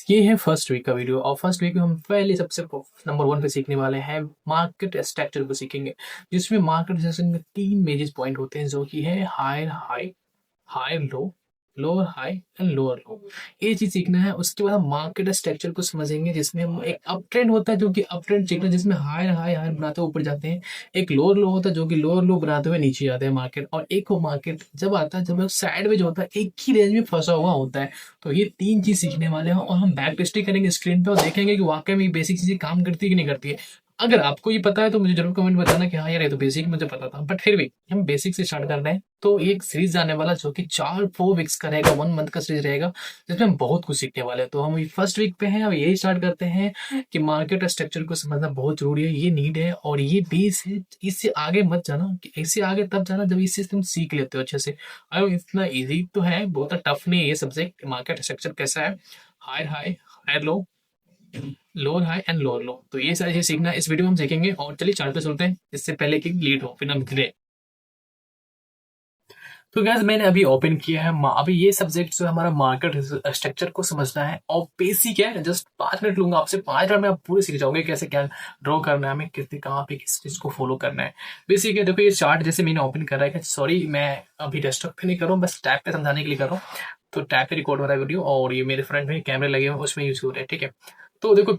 ये है first week का वीडियो और फर्स्ट वीक में हम पहले सबसे नंबर वन पे सीखने वाले हैं मार्केट स्ट्रक्चर को सीखेंगे, जिसमें मार्केट सेशन में तीन मेजर पॉइंट होते हैं जो कि है higher high, higher low, lower high and lower low. ये चीज सीखना है। उसके बाद हम मार्केट स्ट्रक्चर को समझेंगे, जिसमें हम एक अप ट्रेंड होता है जो कि अप ट्रेंड सीखना है, जिसमें हायर हाई हायर बनाते हुए ऊपर जाते हैं। एक लोअर लो होता है जो कि लोअर लो बनाते हुए नीचे जाते हैं मार्केट। और एक वो मार्केट जब आता है जब साइडवेज होता है, एक ही रेंज में फंसा हुआ होता है। तो ये तीन चीज सीखने वाले हैं और हम बैक टेस्टिंग करेंगे स्क्रीन पे और देखेंगे कि वाकई में बेसिक चीजें काम करती है कि नहीं करती है। अगर आपको ये पता है तो मुझे जरूर कमेंट बताना कि हाँ यार ये तो बेसिक मुझे पता था, बट फिर भी हम बेसिक से स्टार्ट कर रहे हैं। तो ये एक सीरीज आने वाला जो कि 4 4 वीक्स का रहेगा, 1 मंथ का सीरीज रहेगा, जिसमें हम बहुत कुछ सीखने वाले हैं। तो हम फर्स्ट वीक पे हैं, अब यही स्टार्ट करते हैं कि मार्केट स्ट्रक्चर को समझना बहुत जरूरी है, ये नीड है और ये बेस है। इससे आगे मत जाना, कि इससे आगे तब जाना जब इससे तुम सीख लेते हो अच्छे से। अरे इतना इजी तो है, बहुत टफ नहीं है ये सब्जेक्ट। मार्केट स्ट्रक्चर कैसा है, higher high, higher low, lower high and lower low, तो ये सारी चीजें सीखना इस वीडियो में हम सीखेंगे। और चलिए चार्ट पे चलते हैं, इससे पहले कि लीड हो फिर हम गिरे। तो गैस मैंने अभी ओपन किया है अभी ये सब्जेक्ट जो हमारा मार्केट स्ट्रक्चर को समझना है और बेसिक है। जस्ट 5 मिनट लूंगा आपसे, 5 मिनट में आप पूरे सीख जाओगे कैसे क्या ड्रॉ करना है, हमें कितने कहाँ पे किस चीज को फॉलो करना है। बेसिक है। देखो ये चार्ट जैसे मैंने ओपन कर रहा है, सॉरी मैं अभी डेस्कटॉप पे नहीं कर रहा हूँ, बस टैब पे समझाने के लिए कर रहा हूँ। तो टैब पे रिकॉर्ड हो रहा है वीडियो और ये मेरे फ्रंट में कैमरे लगे हुए हैं उसमें यूज हो रहा है, ठीक है। तो देखो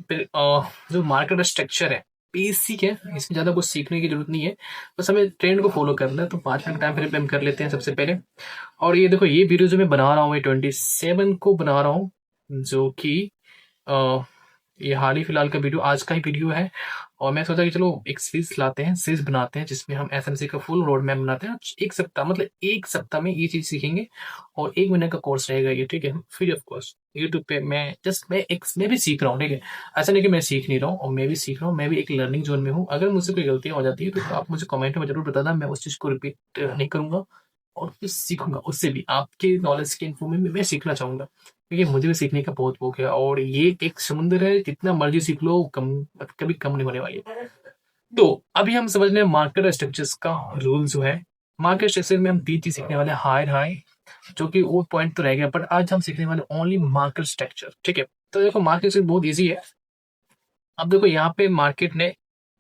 जो मार्केट स्ट्रक्चर है बेसिक है, इसमें ज्यादा कुछ सीखने की जरूरत नहीं है, बस हमें ट्रेंड को फॉलो करना है। तो 5 मिनट टाइम फ्रेम पे हम कर लेते हैं सबसे पहले। और ये देखो ये वीडियो जो मैं बना रहा हूँ, ये 27 को बना रहा हूँ, जो कि अ, ये हाल ही फिलहाल का वीडियो, आज का ही वीडियो है। और मैं सोचा कि चलो एक सीरीज लाते हैं, सीरीज बनाते हैं जिसमें हम एसएमसी का फुल रोड मैप बनाते हैं। एक सप्ताह मतलब एक सप्ताह में ये चीज सीखेंगे और 1 महीने का कोर्स रहेगा ये, ठीक है, फ्री ऑफ कॉस्ट यूट्यूब पे। मैं भी सीख रहा हूँ, ठीक है। ऐसा नहीं कि मैं सीख नहीं रहा हूँ, और मैं भी सीख रहा हूँ, मैं भी एक लर्निंग जोन में हूँ। अगर मुझसे कोई गलतियां हो जाती है तो आप मुझे कमेंट में जरूर बताना, मैं उस चीज को रिपीट नहीं करूंगा और कुछ सीखूंगा उससे भी। आपके नॉलेज के इन्फो में मैं सीखना चाहूंगा, क्योंकि मुझे भी सीखने का बहुत शौक है। और ये एक समुद्र है, जितना मर्जी सीख लो कम, कभी कम नहीं होने वाली है। तो अभी हम समझ रहे हैं मार्केट स्ट्रक्चर्स का रूल जो है। मार्केट स्ट्रक्चर में हम तीन चीज सीखने वाले हैं, हायर हाई, जो कि वो पॉइंट तो रह गया, बट आज हम सीखने वाले ओनली मार्केट स्ट्रक्चर, ठीक है। तो देखो मार्केट स्ट्रक्चर बहुत ईजी है। अब देखो यहाँ पे मार्केट ने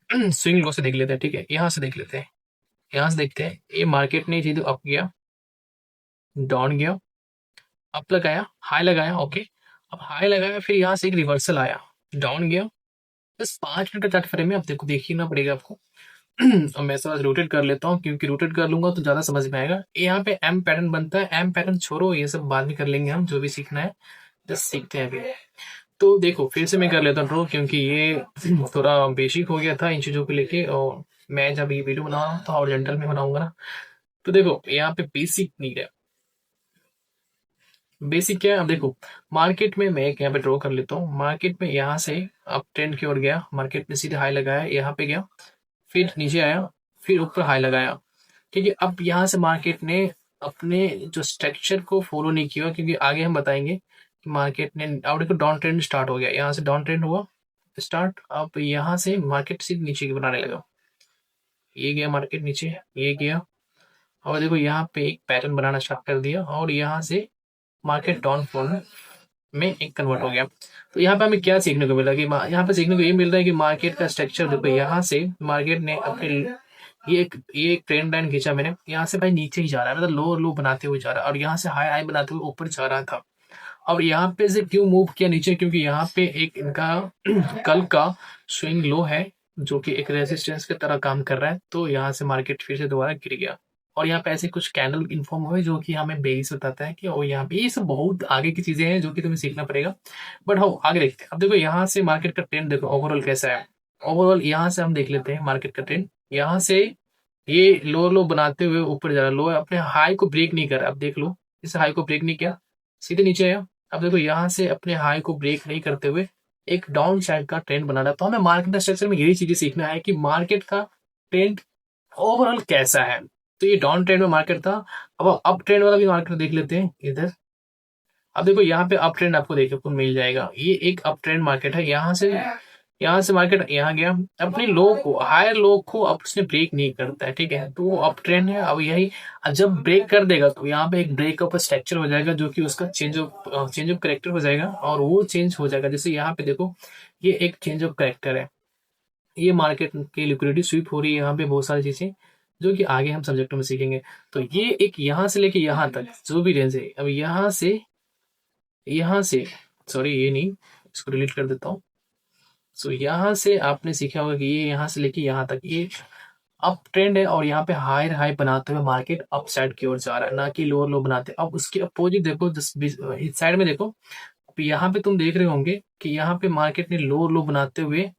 स्विंग लो से देख लेते हैं, ठीक है, यहाँ से देख लेते हैं। यहाँ से देखते हैं, ये मार्केट ने सीधे अप गया, डाउन गया, अप लगाया, हाई लगाया, ओके। अब हाई लगाया, फिर यहाँ से एक रिवर्सल आया, डाउन गया। बस 5 मिनट का चार्ट फ्रेम में, अब देखो देखना पड़ेगा आपको। और मैं थोड़ा रोटेट कर लेता हूँ, क्योंकि रोटेट कर लूंगा तो ज्यादा समझ में आएगा। यहाँ पे एम पैटर्न बनता है, एम पैटर्न छोड़ो, ये सब बाद में कर लेंगे हम, जो भी सीखना है जस्ट सीखते हैं अभी। तो देखो फिर से मैं कर लेता हूँ ड्रॉ, क्योंकि ये थोड़ा बेसिक हो गया था इन चीजों को लेके, और मैं जब ये वीडियो बना रहा हूँ तो हॉरिजॉन्टल में बनाऊंगा ना। तो देखो यहाँ पे बेसिक नीड है। बेसिक क्या है, अब देखो मार्केट में मैं एक यहाँ पे ड्रॉ कर लेता हूँ। मार्केट में यहाँ से अप ट्रेंड की ओर गया, मार्केट में सीधे हाई लगाया, यहाँ पे गया, फिर नीचे आया, फिर ऊपर हाई लगाया, ठीक है। अब यहाँ से मार्केट ने अपने जो स्ट्रक्चर को फॉलो नहीं किया, क्योंकि आगे हम बताएंगे कि मार्केट ने, अब देखो डाउन ट्रेंड स्टार्ट हो गया, यहाँ से डाउन ट्रेंड हुआ स्टार्ट। अब यहाँ से मार्केट सीधे नीचे की बनाने लगा, ये गया मार्केट नीचे, ये गया, और देखो यहाँ पे एक पैटर्न बनाना स्टार्ट कर दिया, और यहाँ से मार्केट डाउन फॉल में एक कन्वर्ट हो गया। तो यहाँ पे हमें क्या सीखने को मिला कि यहाँ पे सीखने को ये मिल रहा है कि मार्केट का स्ट्रक्चर देखो, यहाँ से मार्केट ने अपने ये एक ट्रेंड लाइन खींचा मैंने, यहाँ से भाई नीचे ही जा रहा है, मतलब लो लो बनाते हुए जा रहा है, और यहाँ से हाई हाई बनाते हुए ऊपर जा रहा था। अब यहाँ पे से क्यों मूव किया नीचे, क्योंकि यहाँ पे एक इनका कल का स्विंग लो है, जो कि एक रेजिस्टेंस की तरह काम कर रहा है। तो यहाँ से मार्केट फिर से दोबारा गिर गया, और यहाँ पे ऐसे कुछ कैंडल इन्फॉर्म हुए जो कि हमें बेस बताता है कि और यहाँ पे ये सब बहुत आगे की चीजें हैं जो कि तुम्हें सीखना पड़ेगा। बट हाँ आगे देखते हैं। अब देखो यहाँ से मार्केट का ट्रेंड देखो ओवरऑल कैसा है। ओवरऑल यहाँ से हम देख लेते हैं मार्केट का ट्रेंड। यहाँ से ये लो लो बनाते हुए ऊपर जा रहा है, लो अपने हाई को ब्रेक नहीं कर रहा। अब देख लो, इस हाई को ब्रेक नहीं किया, सीधे नीचे आया। अब देखो यहाँ से अपने हाई को ब्रेक नहीं करते हुए एक डाउन साइड का ट्रेंड बना रहा है। तो हमें मार्केट स्ट्रक्चर में यही चीजें सीखना है कि मार्केट का ट्रेंड ओवरऑल कैसा है। तो ये डाउन ट्रेंड में मार्केट था। अब अप ट्रेंड वाला भी मार्केट देख लेते हैं इधर। अब देखो यहाँ पे अप ट्रेंड आपको देखने को मिल जाएगा, ये एक अप ट्रेंड मार्केट है। यहाँ से यहाँ से मार्केट यहाँ गया, अपने लो को, हायर लो को अब उसने ब्रेक नहीं करता है, ठीक है, तो वो अप ट्रेंड है। अब यही, अब जब ब्रेक कर देगा तो यहाँ पे एक ब्रेकअप स्ट्रक्चर हो जाएगा, जो कि उसका चेंज ऑफ करेक्टर हो जाएगा, और वो चेंज हो जाएगा। जैसे यहाँ पे देखो, ये एक चेंज ऑफ करेक्टर है, ये मार्केट की लिक्विडिटी स्वीप हो रही है, यहाँ पे बहुत सारी चीजें जो कि आगे हम सब्जेक्टों में सीखेंगे। तो ये एक यहाँ से लेके यहाँ तक जो भी रेंज है, अब यहाँ से सॉरी ये नहीं, इसको डिलीट कर देता हूँ। सो यहाँ से आपने सीखा होगा कि ये यहाँ से लेके यहाँ तक ये अप ट्रेंड है, और यहाँ पे हायर हाई बनाते हुए मार्केट अप साइड की ओर जा रहा है, ना कि लोअर लो बनाते। अब उसके अपोजिट देखो, इस साइड में देखो, यहाँ पे तुम देख रहे होंगे कि यहाँ पे मार्केट ने लोअर लो बनाते हुए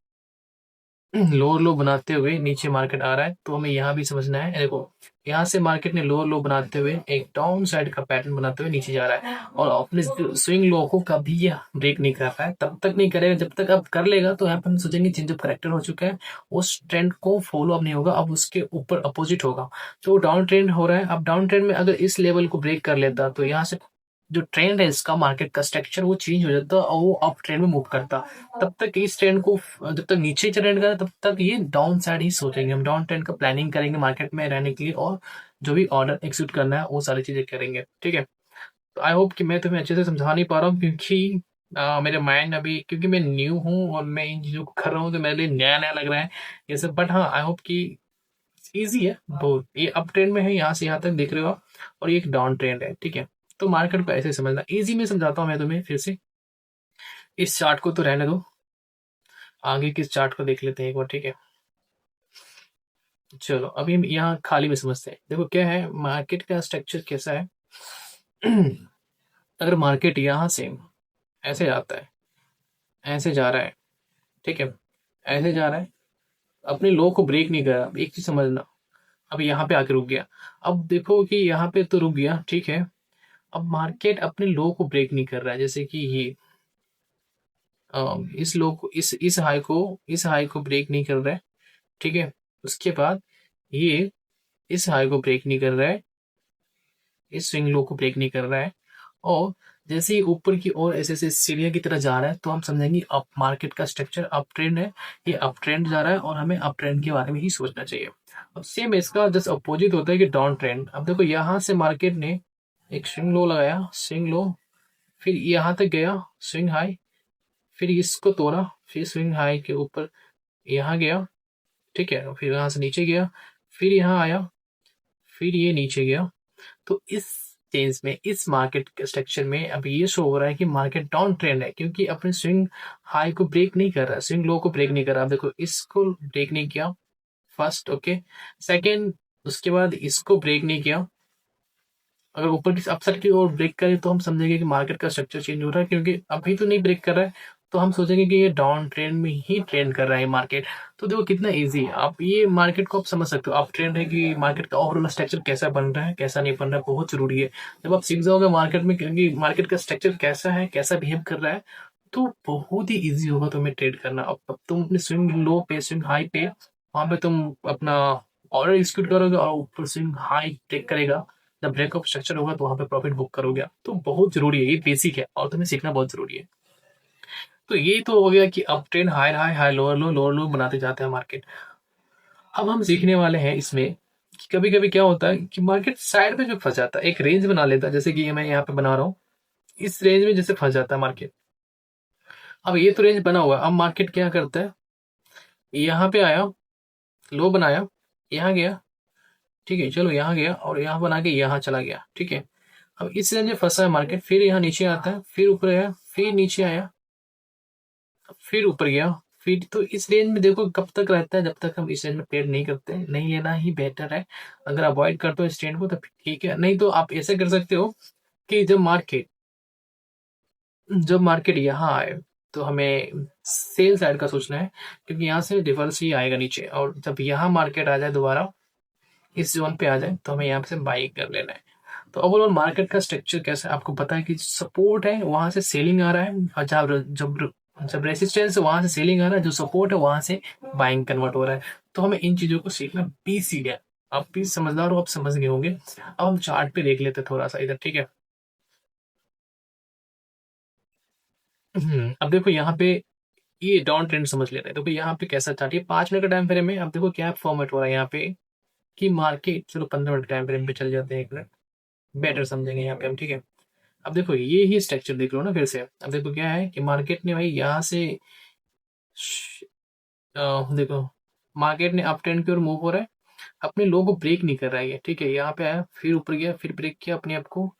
लोअर लो बनाते हुए नीचे मार्केट आ रहा है, तो हमें यहाँ भी समझना है। देखो, यहाँ से मार्केट ने लोअर लो बनाते हुए एक डाउन साइड का पैटर्न बनाते हुए नीचे जा रहा है, और अपने स्विंग लो को कभी ये ब्रेक नहीं कर रहा है, तब तक नहीं करेगा जब तक, अब कर लेगा तो यहाँ पे हम सोचेंगे चेंज ऑफ करेक्टर हो चुका है, उस ट्रेंड को फॉलो अप नहीं होगा, अब उसके ऊपर अपोजिट होगा। तो डाउन ट्रेंड हो रहा है, अब डाउन ट्रेंड में अगर इस लेवल को ब्रेक कर लेता तो यहाँ से जो ट्रेंड है इसका, मार्केट का स्ट्रक्चर वो चेंज हो जाता और वो अप ट्रेंड में मूव करता। तब तक इस ट्रेंड को, जब तक नीचे ट्रेंड करें तब तक ये डाउन साइड ही सोचेंगे, हम डाउन ट्रेंड का प्लानिंग करेंगे मार्केट में रहने के लिए, और जो भी ऑर्डर एक्सिक्यूट करना है वो सारी चीजें करेंगे, ठीक है। तो आई होप कि मैं तुम्हें अच्छे से समझा नहीं पा रहा हूँ, क्योंकि मेरे माइंड अभी, क्योंकि मैं न्यू हूँ और मैं इन चीजों को कर रहा हूँ, तो मेरे लिए नया नया लग रहा है ये सब। बट हाँ, आई होप कि इजी है बहुत। ये अप ट्रेंड में है, यहाँ से यहाँ तक देख रहे हो आप, और ये एक डाउन ट्रेंड है, ठीक है। तो मार्केट को ऐसे समझना इजी में समझाता हूँ मैं तुम्हें फिर से। इस चार्ट को तो रहने दो, आगे किस चार्ट को देख लेते हैं एक बार, ठीक है। चलो अभी हम यहाँ खाली में समझते हैं। देखो क्या है, मार्केट का स्ट्रक्चर कैसा है। अगर मार्केट यहाँ से ऐसे जाता है, ऐसे जा रहा है, ठीक है, ऐसे जा रहा है, अपने लो को ब्रेक नहीं कर रहा, एक चीज समझना। अब यहाँ पे आके रुक गया, अब देखो कि यहाँ पे तो रुक गया, ठीक है। अब मार्केट अपने लो को ब्रेक नहीं कर रहा है, जैसे कि ये इस लो को, इस हाई को ब्रेक नहीं कर रहा है, ठीक है। उसके बाद ये इस हाई को ब्रेक नहीं कर रहा है, इस स्विंग लो को ब्रेक नहीं कर रहा है, और जैसे ही ऊपर की ओर ऐसे ऐसे सीढ़ियों की तरह जा रहा है, तो हम समझेंगे अप, मार्केट का स्ट्रक्चर अप ट्रेंड है, ये अप ट्रेंड जा रहा है, और हमें अप ट्रेंड के बारे में ही सोचना चाहिए। अब सेम इसका जस्ट अपोजिट होता है कि डाउन ट्रेंड। अब देखो यहाँ से मार्केट ने एक स्विंग लो लगाया, स्विंग लो, फिर यहाँ तक गया स्विंग हाई, फिर इसको तोड़ा, फिर स्विंग हाई के ऊपर यहाँ गया, ठीक है, फिर यहाँ से नीचे गया, फिर यहाँ आया, फिर ये नीचे गया। तो इस चेंज में, इस मार्केट के स्ट्रक्चर में अब ये शो हो रहा है कि मार्केट डाउन ट्रेंड है, क्योंकि अपने स्विंग हाई को ब्रेक नहीं कर रहा, स्विंग लो को ब्रेक नहीं कर रहा। अब देखो, इसको ब्रेक नहीं किया फर्स्ट, ओके, सेकेंड, उसके बाद इसको ब्रेक नहीं किया। अगर ऊपर की अपसाइड की ओर ब्रेक करे तो हम समझेंगे कि मार्केट का स्ट्रक्चर चेंज हो रहा है, क्योंकि अभी तो नहीं ब्रेक कर रहा है, तो हम सोचेंगे कि ये डाउन ट्रेंड में ही ट्रेंड कर रहा है मार्केट। तो देखो कितना इजी है, आप ये मार्केट को आप समझ सकते हो, आप ट्रेंड है कि मार्केट का ओवरऑल स्ट्रक्चर कैसा बन रहा है, कैसा नहीं बन रहा है, बहुत जरूरी है। जब आप सीख जाओगे मार्केट में क्योंकि मार्केट का स्ट्रक्चर कैसा है, कैसा बिहेव कर रहा है, तो बहुत ही ईजी होगा तुम्हें ट्रेड करना। अब तुम अपने स्विंग लो पे, स्विंग हाई पे, वहां पे तुम अपना ऑर्डर एग्जीक्यूट करोगे, और ऊपर स्विंग हाई टेक करेगा, जब ब्रेकअप स्ट्रक्चर होगा तो वहां पे प्रॉफिट बुक करोगे। तो बहुत जरूरी है, ये बेसिक है और तुम्हें सीखना बहुत जरूरी है। तो ये तो हो गया कि up trend, high high, high lower लो, लोअर लो बनाते जाते हैं मार्केट। अब हम सीखने वाले हैं इसमें कि कभी कभी क्या होता है कि मार्केट साइड में जो फंस जाता है, एक रेंज बना लेता है, जैसे कि मैं यहाँ पे बना रहा हूँ, इस रेंज में जैसे फंस जाता है मार्केट। अब ये तो रेंज बना हुआ है, अब मार्केट क्या करता है, यहाँ पे आया, लो बनाया, यहाँ गया, ठीक है, चलो यहाँ गया, और यहाँ बना के यहाँ चला गया, ठीक है। अब इस रेंज में फंसा है मार्केट, फिर यहाँ नीचे आता है, फिर ऊपर आया, फिर नीचे आया, फिर ऊपर गया, फिर तो इस रेंज में देखो कब तक रहता है, जब तक हम इस रेंज में ट्रेड नहीं करते, नहीं लेना ही बेटर है। अगर अवॉइड करते हो इस ट्रेंड को तो ठीक है, नहीं तो आप ऐसे कर सकते हो कि जब मार्केट यहाँ आए तो हमें सेल साइड का सोचना है, क्योंकि यहाँ से रिवर्स ही आएगा नीचे, और जब यहाँ मार्केट आ जाए दोबारा इस जोन पे आ जाए तो हमें यहाँ से बाई कर लेना है। तो ओवरऑल मार्केट का स्ट्रक्चर कैसा है आपको पता है कि सपोर्ट है वहां से सेलिंग आ रहा है, और जब जब रेसिस्टेंस है वहां से सेलिंग आ रहा है, जो सपोर्ट है वहां से बाइंग कन्वर्ट हो रहा है। तो हमें इन चीजों को सीखना बेसिक है। आप भी समझदार हो, आप समझ गए होंगे। अब हम चार्ट पे देख लेते हैं थोड़ा सा इधर, ठीक है। अब देखो यहाँ पे ये डाउन ट्रेंड समझ लेते हैं। तो यहाँ पे कैसा चार्ट है 5 मिनट का टाइम फ्रेम में, अब देखो क्या फॉर्मेट हो रहा है यहाँ पे कि मार्केट, चलो 15 मिनट टाइम फ्रेम पे चल जाते हैं, 1 मिनट बेटर समझेंगे यहाँ पे हम, ठीक है। अब देखो ये ही स्ट्रक्चर देख लो ना फिर से। अब देखो क्या है कि मार्केट ने भाई यहाँ से देखो मार्केट ने अप ट्रेंड की ओर मूव हो रहा है, अपने लो को ब्रेक नहीं कर रहा है ये, ठीक है। यहाँ पे आया, फिर ऊपर गया, फिर ब्रेक किया अपने आप को,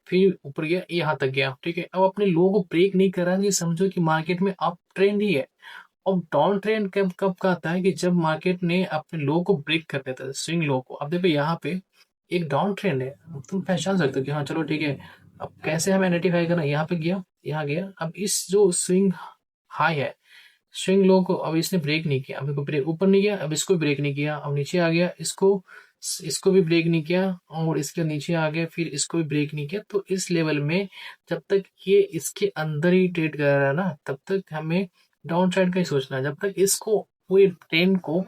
फिर ऊपर गया, यहाँ तक गया, ठीक है। अब अपने लो को ब्रेक नहीं कर रहा है, ये समझो कि मार्केट में अप ट्रेंड ही है। अब डाउन ट्रेंड कब कब का आता है कि जब मार्केट ने अपने लो को ब्रेक कर देता है, स्विंग लो को। अब देखो यहाँ पे एक डाउन ट्रेंड है, तुम पहचान सकते हो कि हाँ चलो ठीक है। अब कैसे हमें आइडेंटिफाई करना, यहाँ पे गया, यहाँ गया, अब इस जो स्विंग हाई है, स्विंग लो को अब इसने ब्रेक नहीं किया, अब इसको ब्रेक ऊपर नहीं किया, अब इसको ब्रेक नहीं किया, अब नीचे आ गया, इसको इसको भी ब्रेक नहीं किया, और इसके नीचे आ गया, फिर इसको भी ब्रेक नहीं किया। तो इस लेवल में जब तक ये इसके अंदर ही ट्रेड कर रहा है ना, तब तक हमें डाउन साइड का ही सोचना है। जब तक इसको पूरे ट्रेंड को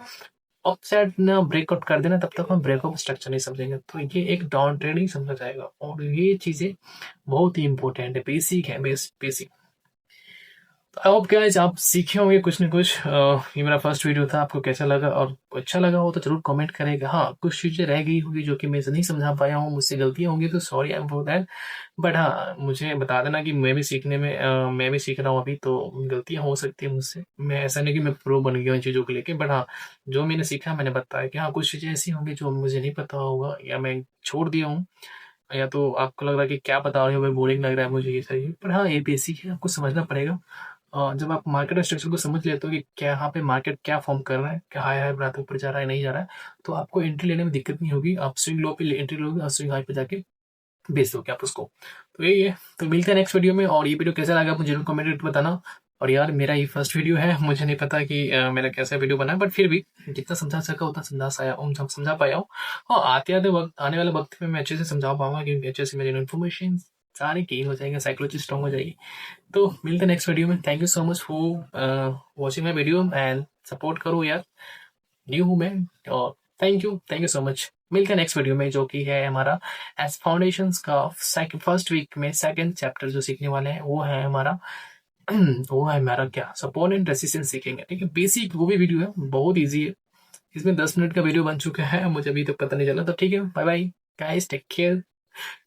अप साइड ना ब्रेकआउट कर देना, तब तक हम ब्रेकआउट स्ट्रक्चर नहीं समझेंगे। तो ये एक डाउन ट्रेंड ही समझा जाएगा, और ये चीजें बहुत ही इंपॉर्टेंट है, बेसिक है, बेसिक। तो आई होप गाइस आप सीखे होंगे कुछ न कुछ। ये मेरा फर्स्ट वीडियो था, आपको कैसा लगा, और अच्छा लगा हो तो जरूर कमेंट करेगा। हाँ, कुछ चीज़ें रह गई होगी जो कि मैं नहीं समझा पाया हूँ, मुझसे गलतियाँ होंगी तो sorry I am for that. But हाँ, मुझे बता देना कि मैं भी सीखने में मैं भी सीख रहा हूँ अभी, तो गलतियाँ हो सकती है मुझसे। मैं ऐसा नहीं कि मैं प्रो बन गया हूँ इन चीज़ों को लेके, बट हाँ, जो मैंने सीखा मैंने बताया कि हाँ कुछ चीज़ें ऐसी होंगी जो मुझे नहीं पता होगा, या मैं छोड़ दिया हूँ, या तो आपको लग रहा है कि क्या बता रहे हो, मैं बोरिंग लग रहा है मुझे ये सही है। पर हाँ, ये बेसिक है, आपको समझना पड़ेगा। जब आप मार्केट स्ट्रक्चर को समझ लेते हो कि क्या यहाँ पे मार्केट क्या फॉर्म कर रहा है, क्या हाई हाई बनाते ऊपर जा रहा है नहीं जा रहा है, तो आपको एंट्री लेने में दिक्कत नहीं होगी। आप स्विंग लो पे एंट्री लोगे और स्विंग हाई पे जाके बेच दोगे आप उसको। तो यही है। तो मिलते हैं नेक्स्ट वीडियो में, और ये वीडियो कैसा लगा मुझे जरूर कमेंट करके बताना। और यार मेरा ये फर्स्ट वीडियो है, मुझे नहीं पता कि मेरा कैसा वीडियो बना है, बट फिर भी जितना समझा सका उतना समझा पाया हूँ। हाँ, आते आते वक्त, आने वाले वक्त में मैं अच्छे से समझा पाऊंगा, क्योंकि अच्छे से मेरी इन्फॉर्मेशन सारी क्लियर हो जाएंगे, साइकोलॉजी स्ट्रॉन्ग हो जाएगी। तो मिलते हैं नेक्स्ट वीडियो में। Thank you so much for watching my video and support करो यार, न्यू हूँ मैं। और थैंक यू सो मच। मिलते हैं नेक्स्ट वीडियो में, जो कि है हमारा एज फाउंडेशंस का फर्स्ट वीक में सेकंड चैप्टर जो सीखने वाले हैं, वो है हमारा वो है हमारा क्या, सपोर्ट एंड रेसिस्टेंस सीखेंगे, ठीक है। बेसिक वो भी वीडियो है, बहुत ईजी है। इसमें 10 मिनट का वीडियो बन चुका है, मुझे अभी तक पता नहीं चला। तो ठीक है, bye bye guys, take care,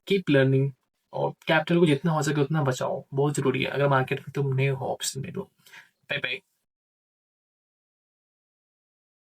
keep learning. और कैपिटल को जितना हो सके उतना बचाओ, बहुत जरूरी है, अगर मार्केट में तुम नए हो ऑप्शन में तो। Bye bye.